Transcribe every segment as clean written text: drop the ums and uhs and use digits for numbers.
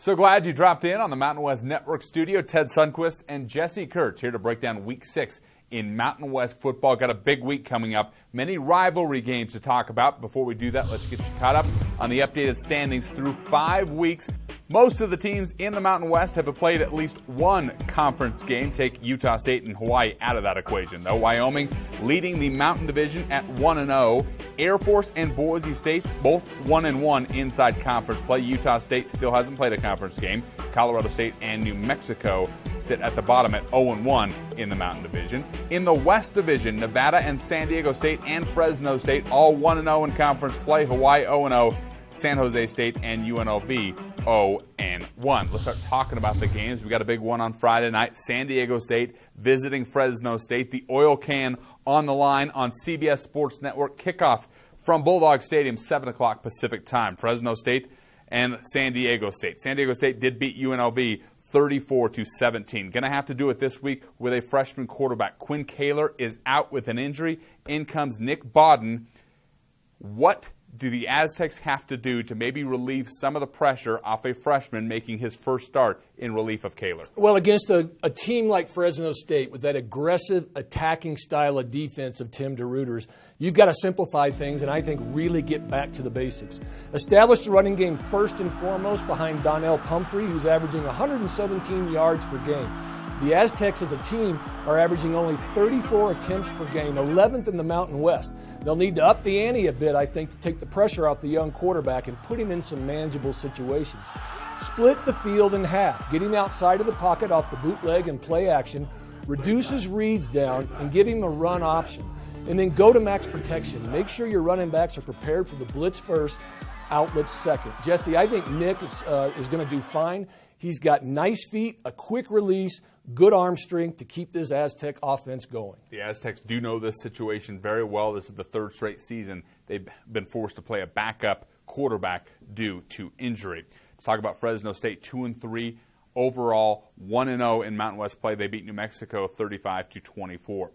So glad you dropped in on the Mountain West Network studio. Ted Sundquist and Jesse Kurtz here to break down Week 6 in Mountain West football. Got a big week coming up. Many rivalry games to talk about. Before we do that, let's get you caught up on the updated standings through 5 weeks. Most of the teams in the Mountain West have played at least one conference game. Take Utah State and Hawaii out of that equation, though. Wyoming leading the Mountain Division at 1-0. Air Force and Boise State both 1-1 inside conference play. Utah State still hasn't played a conference game. Colorado State and New Mexico sit at the bottom at 0-1 in the Mountain Division. In the West Division, Nevada and San Diego State and Fresno State all 1-0 in conference play. Hawaii 0-0. San Jose State and UNLV 0-1. Let's start talking about the games. We got a big one on Friday night. San Diego State visiting Fresno State. The oil can on the line on CBS Sports Network. Kickoff from Bulldog Stadium, 7 o'clock Pacific time. Fresno State and San Diego State. San Diego State did beat UNLV 34-17. Going to have to do it this week with a freshman quarterback. Quinn Kaler is out with an injury. In comes Nick Bodden. What do the Aztecs have to do to maybe relieve some of the pressure off a freshman making his first start in relief of Kaler? Well, against a team like Fresno State with that aggressive attacking style of defense of Tim DeRuyter's, you've got to simplify things and I think really get back to the basics. Establish the running game first and foremost behind Donnell Pumphrey, who's averaging 117 yards per game. The Aztecs as a team are averaging only 34 attempts per game, 11th in the Mountain West. They'll need to up the ante a bit, I think, to take the pressure off the young quarterback and put him in some manageable situations. Split the field in half, get him outside of the pocket off the bootleg and play action, reduce his reads down, and give him a run option. And then go to max protection. Make sure your running backs are prepared for the blitz first, outlets second. Jesse, I think Nick is going to do fine. He's got nice feet, a quick release, good arm strength to keep this Aztec offense going. The Aztecs do know this situation very well. This is the third straight season they've been forced to play a backup quarterback due to injury. Let's talk about Fresno State, 2-3 overall, 1-0 in Mountain West play. They beat New Mexico 35-24.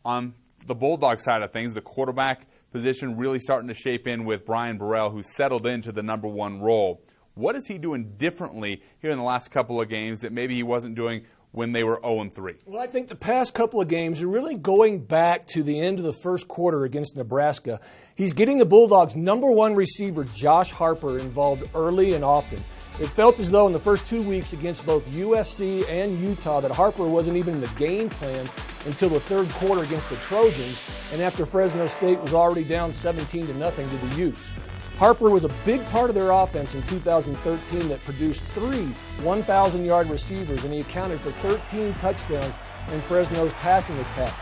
On the Bulldog side of things, the quarterback position really starting to shape in with Brian Burrell, who settled into the #1 role. What is he doing differently here in the last couple of games that maybe he wasn't doing when they were 0-3? Well, I think the past couple of games are really going back to the end of the first quarter against Nebraska. He's getting the Bulldogs' #1 receiver, Josh Harper, involved early and often. It felt as though in the first 2 weeks against both USC and Utah that Harper wasn't even in the game plan until the third quarter against the Trojans, and after Fresno State was already down 17-0 to the Utes. Harper was a big part of their offense in 2013 that produced 3 1,000-yard receivers, and he accounted for 13 touchdowns in Fresno's passing attack.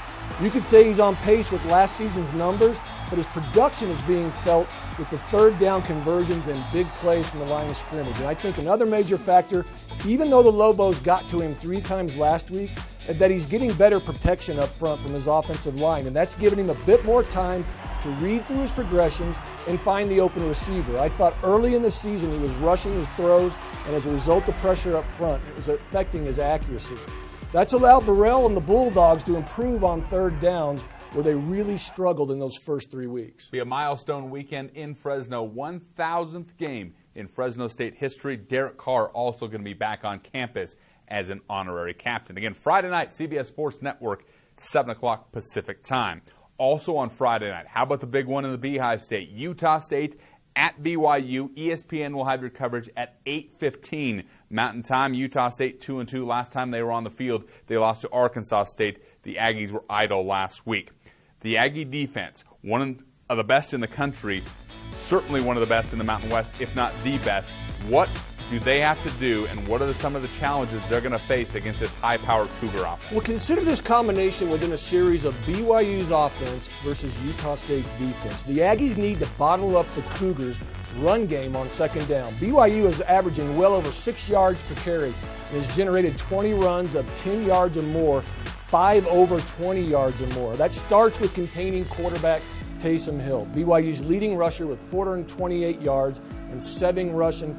You could say he's on pace with last season's numbers, but his production is being felt with the third down conversions and big plays from the line of scrimmage. And I think another major factor, even though the Lobos got to him 3 times last week, is that he's getting better protection up front from his offensive line, and that's giving him a bit more time to read through his progressions and find the open receiver. I thought early in the season he was rushing his throws, and as a result of pressure up front, it was affecting his accuracy. That's allowed Burrell and the Bulldogs to improve on third downs, where they really struggled in those first 3 weeks. Be a milestone weekend in Fresno, 1,000th game in Fresno State history. Derek Carr also going to be back on campus as an honorary captain. Again, Friday night, CBS Sports Network, 7 o'clock Pacific time. Also on Friday night, how about the big one in the Beehive State? Utah State at BYU. ESPN will have your coverage at 8:15 Mountain Time. Utah State 2-2. Last time they were on the field, they lost to Arkansas State. The Aggies were idle last week. The Aggie defense, one of the best in the country, certainly one of the best in the Mountain West, if not the best. What do they have to do, and what are some of the challenges they're going to face against this high-powered Cougar offense? Well, consider this combination within a series of BYU's offense versus Utah State's defense. The Aggies need to bottle up the Cougars' run game on second down. BYU is averaging well over 6 yards per carry and has generated 20 runs of 10 yards or more, 5 over 20 yards or more. That starts with containing quarterback Taysom Hill, BYU's leading rusher with 428 yards and 7 rushing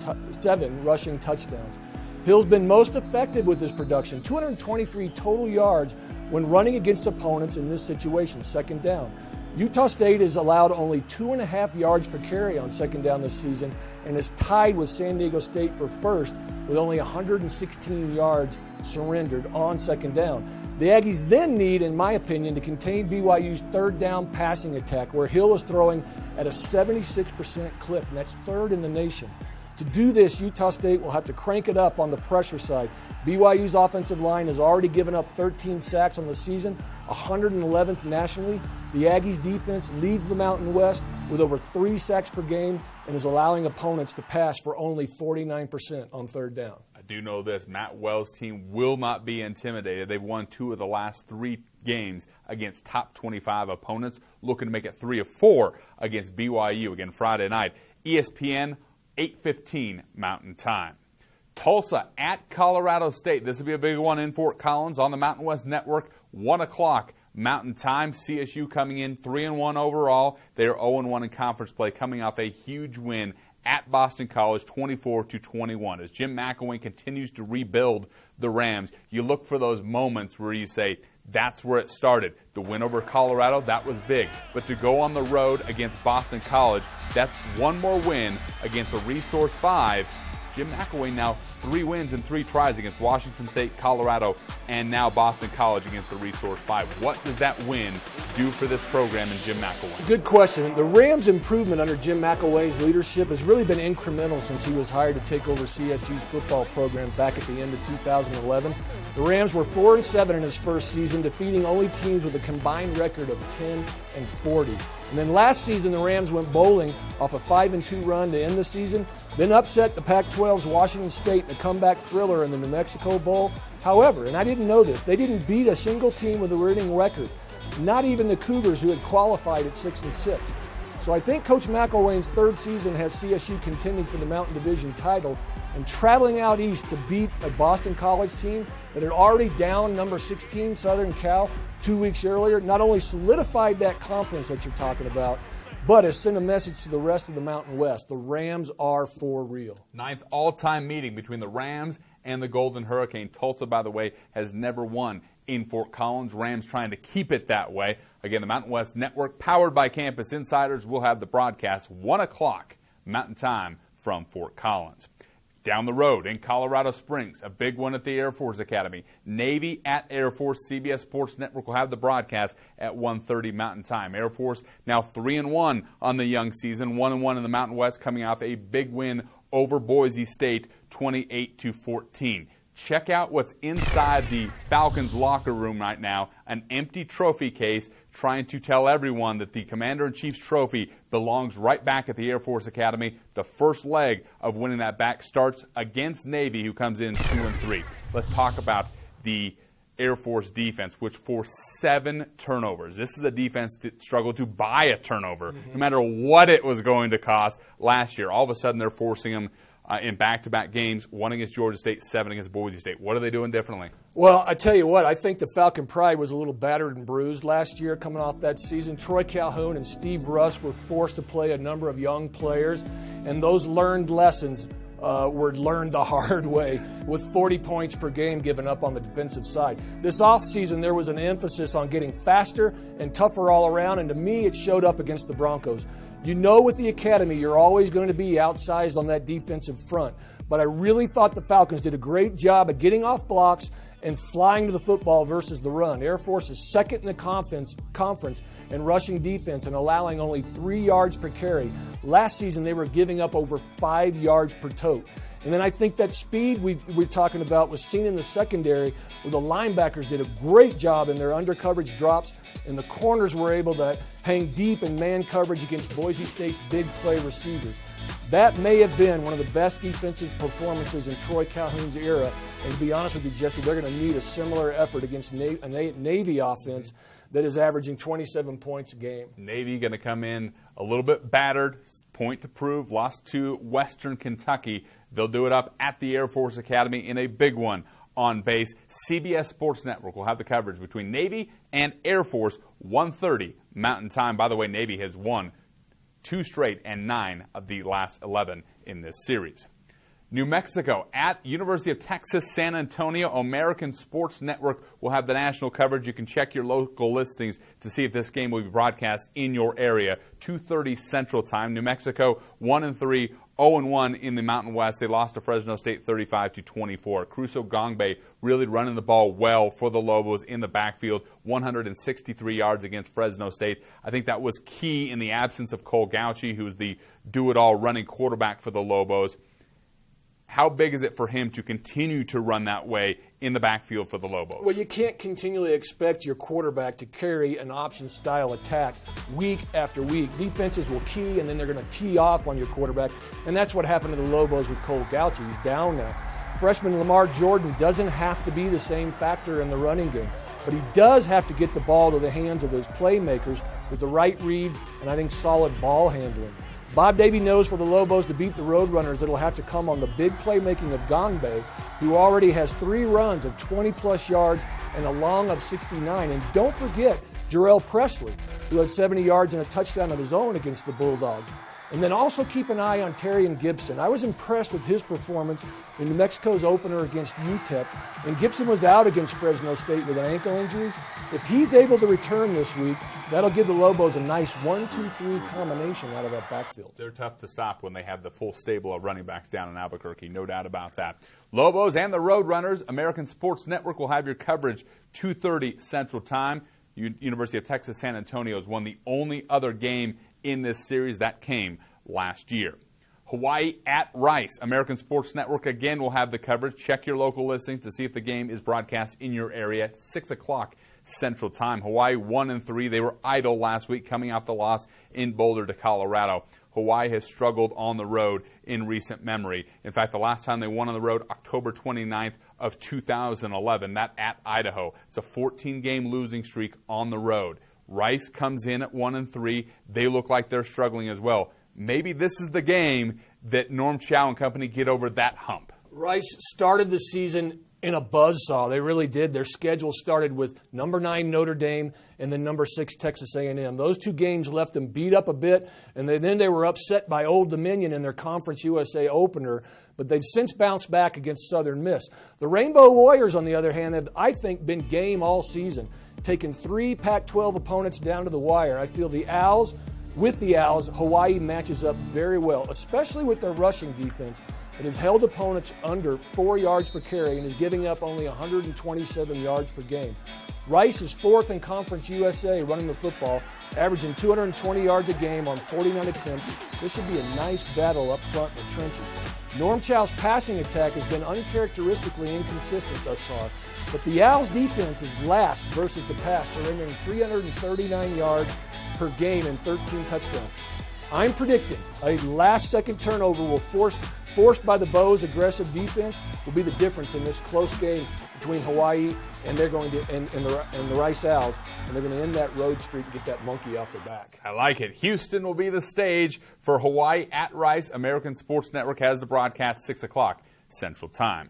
touchdowns. Hill's been most effective with his production, 223 total yards when running against opponents in this situation, second down. Utah State has allowed only 2.5 yards per carry on second down this season and is tied with San Diego State for first with only 116 yards surrendered on second down. The Aggies then need, in my opinion, to contain BYU's third down passing attack, where Hill is throwing at a 76% clip, and that's third in the nation. To do this, Utah State will have to crank it up on the pressure side. BYU's offensive line has already given up 13 sacks on the season, 111th nationally. The Aggies defense leads the Mountain West with over 3 sacks per game and is allowing opponents to pass for only 49% on third down. I do know this, Matt Wells' team will not be intimidated. They've won 2 of the last 3 games against top 25 opponents, looking to make it 3 of 4 against BYU again Friday night. ESPN, 8:15 Mountain Time. Tulsa at Colorado State. This will be a big one in Fort Collins on the Mountain West Network, 1 o'clock Mountain Time. CSU coming in 3-1 overall. They are 0-1 in conference play, coming off a huge win at Boston College, 24-21. As Jim McElwain continues to rebuild the Rams, you look for those moments where you say, that's where it started. The win over Colorado, that was big. But to go on the road against Boston College, that's one more win against a Resource 5. Jim McElwain now 3 wins in 3 tries against Washington State, Colorado, and now Boston College against the Resource 5. What does that win do for this program and Jim McElwain? Good question. The Rams' improvement under Jim McElwain's leadership has really been incremental since he was hired to take over CSU's football program back at the end of 2011. The Rams were 4-7 in his first season, defeating only teams with a combined record of 10-40. And then last season, the Rams went bowling off a 5-2 run to end the season, then upset the Pac-12's Washington State in a comeback thriller in the New Mexico Bowl. However, and I didn't know this, they didn't beat a single team with a winning record, not even the Cougars, who had qualified at 6-6. So I think Coach McElwain's third season has CSU contending for the Mountain Division title and traveling out east to beat a Boston College team that had already downed number 16 Southern Cal 2 weeks earlier. Not only solidified that conference that you're talking about, but has sent a message to the rest of the Mountain West. The Rams are for real. 9th all-time meeting between the Rams and the Golden Hurricane. Tulsa, by the way, has never won in Fort Collins. Rams trying to keep it that way. Again, the Mountain West Network, powered by Campus Insiders, will have the broadcast 1 o'clock Mountain Time from Fort Collins. Down the road in Colorado Springs, a big one at the Air Force Academy. Navy at Air Force. CBS Sports Network will have the broadcast at 1:30 Mountain Time. Air Force now 3-1 on the young season, 1-1 in the Mountain West, coming off a big win over Boise State, 28-14. Check out what's inside the Falcons locker room right now, an empty trophy case, trying to tell everyone that the Commander-in-Chief's trophy belongs right back at the Air Force Academy. The first leg of winning that back starts against Navy, who comes in 2-3. Let's talk about the Air Force defense, which forced 7 turnovers. This is a defense that struggled to buy a turnover, no matter what it was going to cost last year. All of a sudden, they're forcing them in back-to-back games, 1 against Georgia State, 7 against Boise State. What are they doing differently? Well, I tell you what, I think the Falcon pride was a little battered and bruised last year coming off that season. Troy Calhoun and Steve Russ were forced to play a number of young players, and those learned lessons were learned the hard way, with 40 points per game given up on the defensive side. This offseason, there was an emphasis on getting faster and tougher all around, and to me, it showed up against the Broncos. You know, with the academy, you're always going to be outsized on that defensive front, but I really thought the Falcons did a great job of getting off blocks and flying to the football versus the run. Air Force is second in the conference in rushing defense and allowing only 3 yards per carry. Last season, they were giving up over 5 yards per tote. And then I think that speed we're talking about was seen in the secondary, where the linebackers did a great job in their under coverage drops, and the corners were able to hang deep in man coverage against Boise State's big play receivers. That may have been one of the best defensive performances in Troy Calhoun's era. And to be honest with you, Jesse, they're going to need a similar effort against a Navy offense that is averaging 27 points a game. Navy going to come in a little bit battered, point to prove, lost to Western Kentucky. They'll do it up at the Air Force Academy in a big one on base. CBS Sports Network will have the coverage between Navy and Air Force, 1:30 Mountain Time. By the way, Navy has won 2 straight and 9 of the last 11 in this series. New Mexico at University of Texas San Antonio. American Sports Network will have the national coverage. You can check your local listings to see if this game will be broadcast in your area. 2:30 Central Time. New Mexico 1-3, 0-1 in the Mountain West. They lost to Fresno State 35-24. Crusoe Gongbe really running the ball well for the Lobos in the backfield. 163 yards against Fresno State. I think that was key in the absence of Cole Gauchi, who was the do-it-all running quarterback for the Lobos. How big is it for him to continue to run that way in the backfield for the Lobos? Well, you can't continually expect your quarterback to carry an option-style attack week after week. Defenses will key, and then they're going to tee off on your quarterback, and that's what happened to the Lobos with Cole Gauchi. He's down now. Freshman Lamar Jordan doesn't have to be the same factor in the running game, but he does have to get the ball to the hands of his playmakers with the right reads and I think solid ball handling. Bob Davie knows for the Lobos to beat the Roadrunners, it'll have to come on the big playmaking of Gongbe, who already has 3 runs of 20-plus yards and a long of 69. And don't forget Jarrell Presley, who had 70 yards and a touchdown of his own against the Bulldogs. And then also keep an eye on Terrion Gibson. I was impressed with his performance in New Mexico's opener against UTEP. And Gibson was out against Fresno State with an ankle injury. If he's able to return this week, that'll give the Lobos a nice 1-2-3 combination out of that backfield. They're tough to stop when they have the full stable of running backs down in Albuquerque, no doubt about that. Lobos and the Roadrunners, American Sports Network will have your coverage 2:30 Central Time. University of Texas San Antonio is one of the only other game in this series that came last year. Hawaii at Rice. American Sports Network again will have the coverage. Check your local listings to see if the game is broadcast in your area. 6 o'clock Central Time. Hawaii 1-3. They were idle last week coming off the loss in Boulder to Colorado. Hawaii has struggled on the road in recent memory. In fact, the last time they won on the road, October 29th of 2011, that at Idaho. It's a 14-game losing streak on the road. Rice comes in at 1-3. They look like they're struggling as well. Maybe this is the game that Norm Chow and company get over that hump. Rice started the season in a buzzsaw. They really did. Their schedule started with number 9 Notre Dame and then number 6 Texas A&M. Those 2 games left them beat up a bit, and then they were upset by Old Dominion in their Conference USA opener, but they've since bounced back against Southern Miss. The Rainbow Warriors, on the other hand, have, I think, been game all season, taking 3 Pac-12 opponents down to the wire. I feel with the Owls, Hawaii matches up very well, especially with their rushing defense. It has held opponents under 4 yards per carry and is giving up only 127 yards per game. Rice is 4th in Conference USA running the football, averaging 220 yards a game on 49 attempts. This should be a nice battle up front in the trenches. Norm Chow's passing attack has been uncharacteristically inconsistent thus far, but the Owls' defense is last versus the pass, surrendering 339 yards per game and 13 touchdowns. I'm predicting a last-second turnover will forced by the Bows' aggressive defense will be the difference in this close game between Hawaii and they're going to and the Rice Owls, and they're going to end that road streak and get that monkey off their back. I like it. Houston will be the stage for Hawaii at Rice. American Sports Network has the broadcast 6 o'clock Central Time.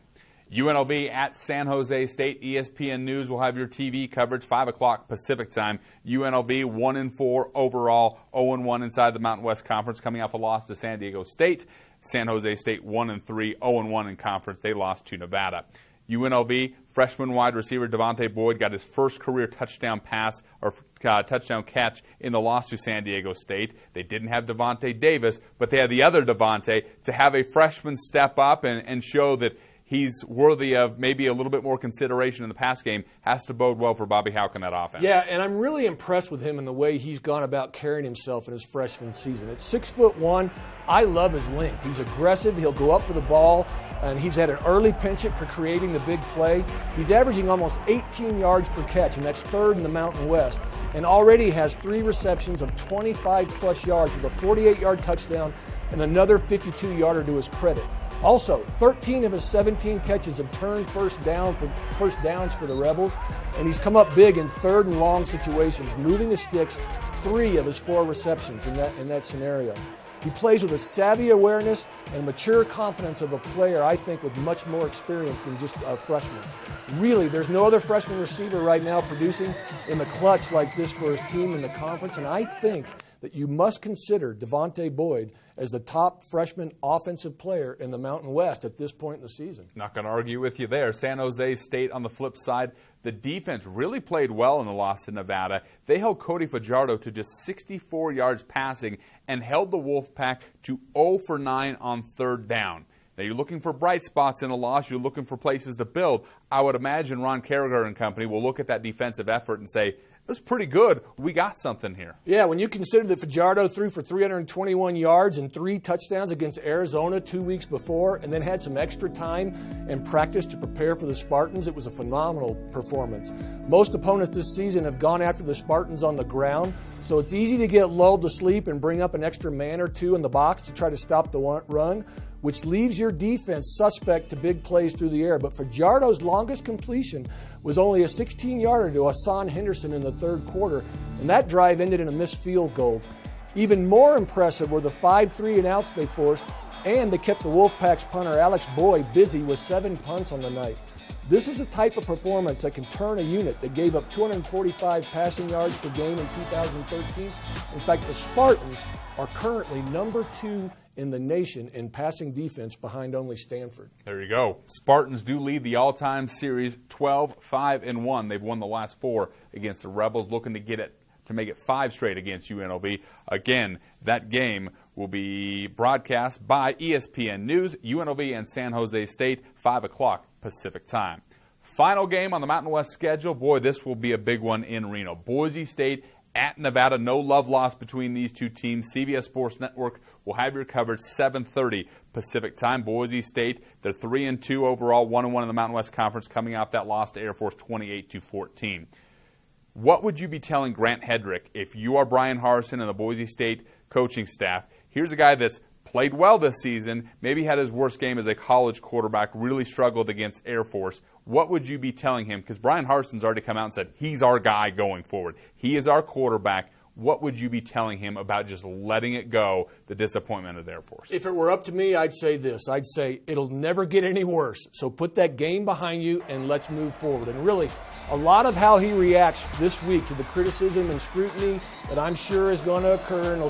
UNLV at San Jose State. ESPN News will have your TV coverage 5 o'clock Pacific Time. UNLV 1-4 overall, 0-1 inside the Mountain West Conference, coming off a loss to San Diego State. San Jose State 1-3, 0-1 in conference. They lost to Nevada. UNLV freshman wide receiver Devontae Boyd got his first career touchdown pass or touchdown catch in the loss to San Diego State. They didn't have Devontae Davis, but they had the other Devontae. To have a freshman step up and show that he's worthy of maybe a little bit more consideration in the pass game has to bode well for Bobby Hauck in that offense. Yeah, and I'm really impressed with him in the way he's gone about carrying himself in his freshman season. At 6'1", I love his length. He's aggressive. He'll go up for the ball, and he's had an early penchant for creating the big play. He's averaging almost 18 yards per catch, and that's 3rd in the Mountain West, and already has 3 receptions of 25-plus yards with a 48-yard touchdown and another 52-yarder to his credit. Also, 13 of his 17 catches have turned first downs for the Rebels, and he's come up big in 3rd and long situations, moving the sticks 3 of his 4 receptions in that scenario. He plays with a savvy awareness and mature confidence of a player, I think, with much more experience than just a freshman. Really, there's no other freshman receiver right now producing in the clutch like this for his team in the conference, and I think that you must consider Devontae Boyd as the top freshman offensive player in the Mountain West at this point in the season. Not going to argue with you there. San Jose State on the flip side, the defense really played well in the loss to Nevada. They held Cody Fajardo to just 64 yards passing and held the Wolfpack to 0 for 9 on third down. Now, you're looking for bright spots in a loss. You're looking for places to build. I would imagine Ron Carragher and company will look at that defensive effort and say, it was pretty good. We got something here. Yeah, when you consider that Fajardo threw for 321 yards and 3 touchdowns against Arizona 2 weeks before and then had some extra time and practice to prepare for the Spartans, it was a phenomenal performance. Most opponents this season have gone after the Spartans on the ground, so it's easy to get lulled to sleep and bring up an extra man or two in the box to try to stop the run, which leaves your defense suspect to big plays through the air. But Fajardo's longest completion was only a 16-yarder to Hassan Henderson in the third quarter, and that drive ended in a missed field goal. Even more impressive were the 5 3-and-outs they forced, and they kept the Wolfpack's punter Alex Boyd busy with 7 punts on the night. This is the type of performance that can turn a unit that gave up 245 passing yards per game in 2013. In fact, the Spartans are currently number 2 in the nation in passing defense behind only Stanford. There you go. Spartans do lead the all-time series 12-5-1. They've won the last 4 against the Rebels, looking to get it to make it 5 straight against UNLV. Again, that game will be broadcast by ESPN News, UNLV and San Jose State, 5 o'clock Pacific time. Final game on the Mountain West schedule. Boy, this will be a big one in Reno. Boise State at Nevada. No love lost between these two teams. CBS Sports Network will have your coverage 7:30 Pacific time. Boise State, they're 3-2 overall, 1-1 in the Mountain West Conference, coming off that loss to Air Force 28-14. What would you be telling Grant Hedrick if you are Brian Harsin and the Boise State coaching staff? Here's a guy that's played well this season, maybe had his worst game as a college quarterback, really struggled against Air Force. What would you be telling him? Because Brian Harsin's already come out and said he's our guy going forward. He is our quarterback. What would you be telling him about just letting it go, the disappointment of the Air Force? If it were up to me, I'd say this. I'd say it'll never get any worse. So put that game behind you and let's move forward. And really, a lot of how he reacts this week to the criticism and scrutiny that I'm sure is going to occur and will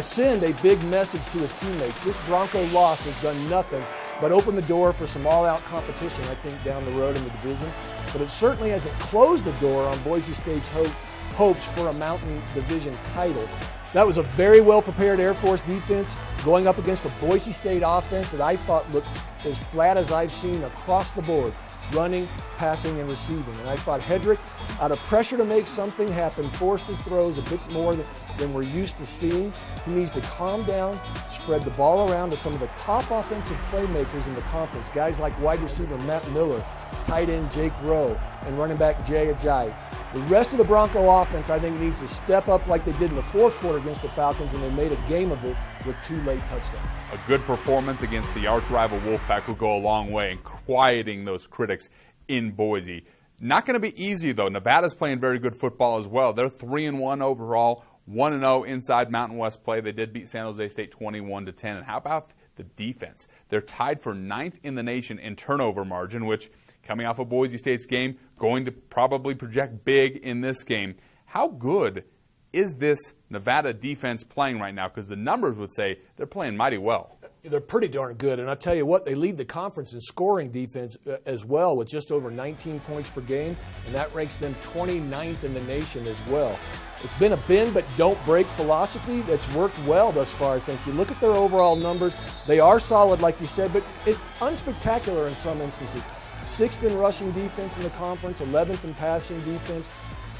send a big message to his teammates. This Bronco loss has done nothing but open the door for some all-out competition, I think, down the road in the division. But it certainly hasn't closed the door on Boise State's hopes for a Mountain Division title. That was a very well-prepared Air Force defense going up against a Boise State offense that I thought looked as flat as I've seen across the board, running, passing, and receiving. And I thought Hedrick, out of pressure to make something happen, forced his throws a bit more than we're used to seeing. He needs to calm down, spread the ball around to some of the top offensive playmakers in the conference, guys like wide receiver Matt Miller, tight end Jake Rowe, and running back Jay Ajayi. The rest of the Bronco offense, I think, needs to step up like they did in the fourth quarter against the Falcons when they made a game of it with 2 late touchdowns. A good performance against the arch-rival Wolfpack will go a long way in quieting those critics in Boise. Not going to be easy, though. Nevada's playing very good football as well. They're 3-1 overall, 1-0 inside Mountain West play. They did beat San Jose State 21-10. And how about the defense? They're tied for 9th in the nation in turnover margin, which, coming off of Boise State's game, going to probably project big in this game. How good is this Nevada defense playing right now? Because the numbers would say they're playing mighty well. They're pretty darn good, and I'll tell you what, they lead the conference in scoring defense as well with just over 19 points per game, and that ranks them 29th in the nation as well. It's been a bend but don't break philosophy that's worked well thus far, I think. You look at their overall numbers, they are solid like you said, but it's unspectacular in some instances. 6th in rushing defense in the conference, 11th in passing defense,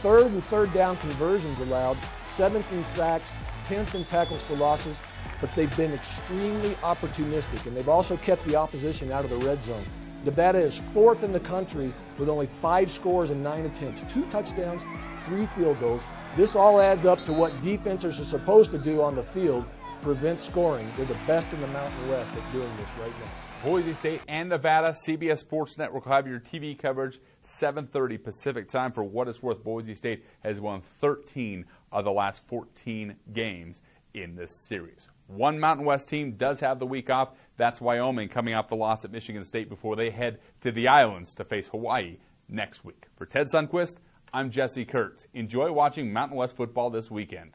3rd and third down conversions allowed, 7th in sacks, 10th in tackles for losses, but they've been extremely opportunistic, and they've also kept the opposition out of the red zone. Nevada is 4th in the country with only 5 scores and 9 attempts, 2 touchdowns, 3 field goals. This all adds up to what defenses are supposed to do on the field, prevent scoring. They're the best in the Mountain West at doing this right now. Boise State and Nevada, CBS Sports Network will have your TV coverage 7:30 Pacific time. For what it's worth, Boise State has won 13 of the last 14 games in this series. One Mountain West team does have the week off. That's Wyoming, coming off the loss at Michigan State before they head to the islands to face Hawaii next week. For Ted Sundquist, I'm Jesse Kurtz. Enjoy watching Mountain West football this weekend.